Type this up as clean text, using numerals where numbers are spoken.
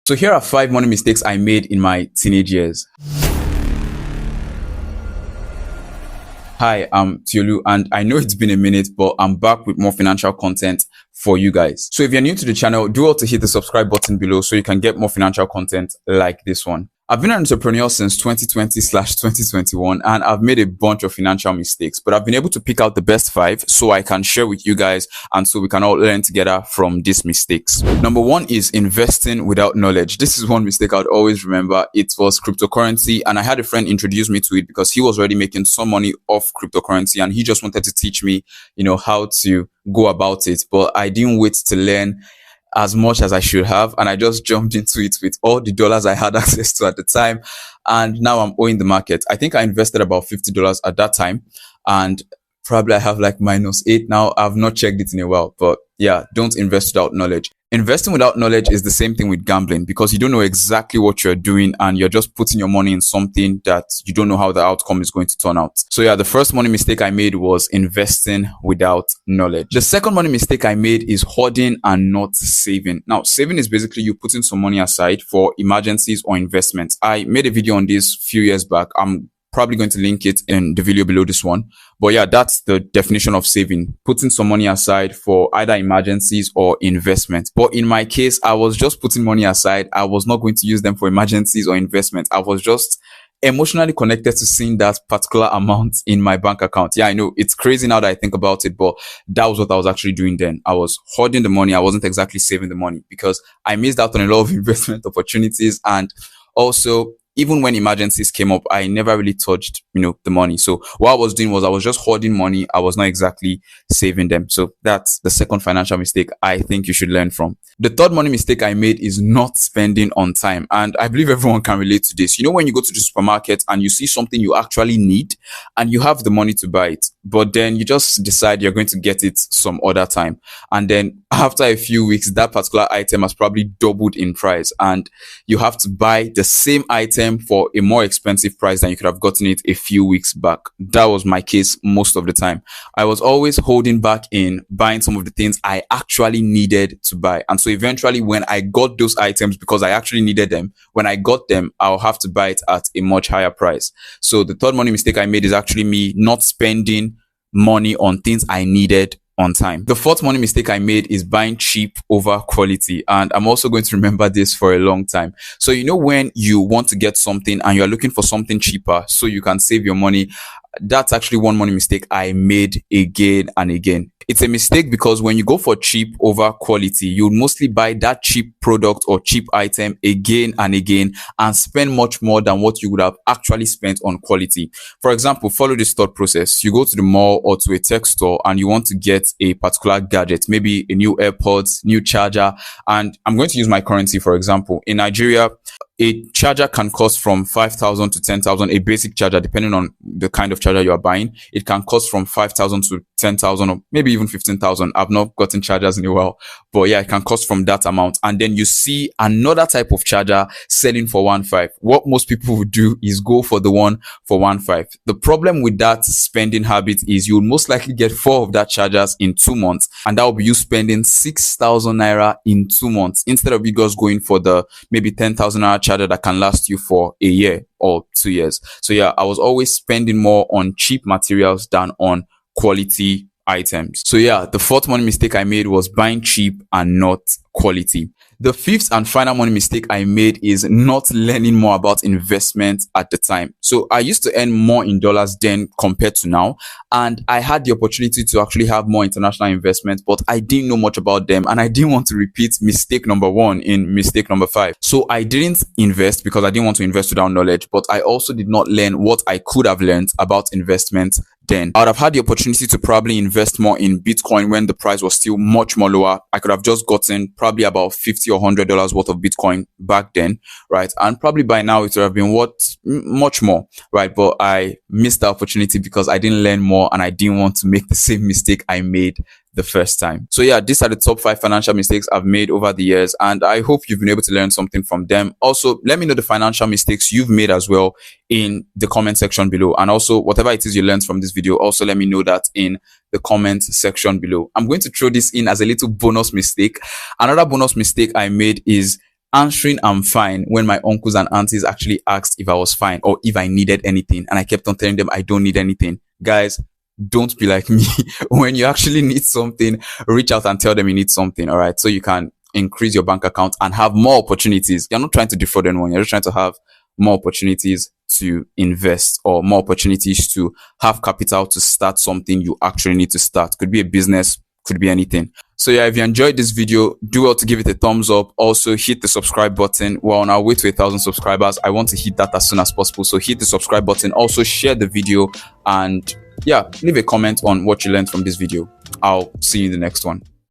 So here are 5 money mistakes I made in my teenage years. Hi, I'm Tiolu, and I know it's been a minute, but I'm back with more financial content for you guys. So if you're new to the channel, do well to hit the subscribe button below so you can get more financial content like this one. I've been an entrepreneur since 2020/2021, and I've made a bunch of financial mistakes, but I've been able to pick out the best 5 so I can share with you guys and so we can all learn together from these mistakes. Number 1 is investing without knowledge. This is one mistake I'd always remember. It was cryptocurrency, and I had a friend introduce me to it because he was already making some money off cryptocurrency and he just wanted to teach me, how to go about it. But I didn't wait to learn as much as I should have, and I just jumped into it with all the dollars I had access to at the time, and now I'm owing the market. I think I invested about $50 at that time, and probably I have like -8 now. I've not checked it in a while, but yeah, don't invest without knowledge. Investing without knowledge is the same thing with gambling, because you don't know exactly what you're doing and you're just putting your money in something that you don't know how the outcome is going to turn out. So yeah, the first money mistake I made was investing without knowledge. The second money mistake I made is hoarding and not saving. Now, saving is basically you putting some money aside for emergencies or investments. I made a video on this a few years back. I'm probably going to link it in the video below this one. But yeah, that's the definition of saving, putting some money aside for either emergencies or investment. But in my case, I was just putting money aside. I was not going to use them for emergencies or investment. I was just emotionally connected to seeing that particular amount in my bank account. Yeah, I know it's crazy now that I think about it, but that was what I was actually doing then. I was hoarding the money. I wasn't exactly saving the money because I missed out on a lot of investment opportunities. And also, even when emergencies came up, I never really touched, the money. So what I was doing was I was just hoarding money. I was not exactly saving them. So that's the second financial mistake I think you should learn from. The third money mistake I made is not spending on time. And I believe everyone can relate to this. When you go to the supermarket and you see something you actually need and you have the money to buy it, but then you just decide you're going to get it some other time. And then after a few weeks, that particular item has probably doubled in price and you have to buy the same item for a more expensive price than you could have gotten it a few weeks back. That was my case most of the time. I was always holding back in buying some of the things I actually needed to buy. And so eventually when I got those items because I actually needed them, when I got them, I'll have to buy it at a much higher price. So the third money mistake I made is actually me not spending money on things I needed on time. The fourth money mistake I made is buying cheap over quality. And I'm also going to remember this for a long time. So, when you want to get something and you're looking for something cheaper so you can save your money, that's actually one money mistake I made again and again. It's a mistake because when you go for cheap over quality, you'll mostly buy that cheap product or cheap item again and again and spend much more than what you would have actually spent on quality. For example, follow this thought process. You go to the mall or to a tech store and you want to get a particular gadget, maybe a new AirPods, new charger. And I'm going to use my currency, for example. In Nigeria, a charger can cost from 5,000 to 10,000, a basic charger, depending on the kind of charger you are buying. It can cost from 5,000 to 10,000 or maybe even 15,000. I've not gotten chargers in a while, but yeah, it can cost from that amount. And then you see another type of charger selling for 1.5. What most people would do is go for the one for 1.5. The problem with that spending habit is you'll most likely get 4 of that chargers in 2 months. And that will be you spending 6,000 naira in 2 months instead of you just going for the maybe 10,000 naira charger that can last you for a year or 2 years. So yeah, I was always spending more on cheap materials than on quality items. So yeah, the fourth money mistake I made was buying cheap and not quality. The fifth and final money mistake I made is not learning more about investment at the time. So I used to earn more in dollars then compared to now. And I had the opportunity to actually have more international investments, but I didn't know much about them. And I didn't want to repeat mistake number 1 in mistake number 5. So I didn't invest because I didn't want to invest without knowledge, but I also did not learn what I could have learned about investment then. I would have had the opportunity to probably invest more in Bitcoin when the price was still much more lower. I could have just gotten probably about $50 or $100 worth of Bitcoin back then, right? And probably by now it would have been worth much more, right? But I missed the opportunity because I didn't learn more and I didn't want to make the same mistake I made the first time. So yeah, these are the top 5 financial mistakes I've made over the years, and I hope you've been able to learn something from them. Also, let me know the financial mistakes you've made as well in the comment section below. And also, whatever it is you learned from this video, also let me know that in the comment section below. I'm going to throw this in as a little bonus mistake. Another bonus mistake I made is answering I'm fine when my uncles and aunties actually asked if I was fine or if I needed anything. And I kept on telling them I don't need anything. Guys, don't be like me. When you actually need something, reach out and tell them you need something. All right. So you can increase your bank account and have more opportunities. You're not trying to defraud anyone. You're just trying to have more opportunities to invest or more opportunities to have capital to start something you actually need to start. Could be a business, could be anything. So yeah, if you enjoyed this video, do well to give it a thumbs up. Also hit the subscribe button. We're on our way to 1,000 subscribers. I want to hit that as soon as possible. So hit the subscribe button. Also share the video and yeah, leave a comment on what you learned from this video. I'll see you in the next one.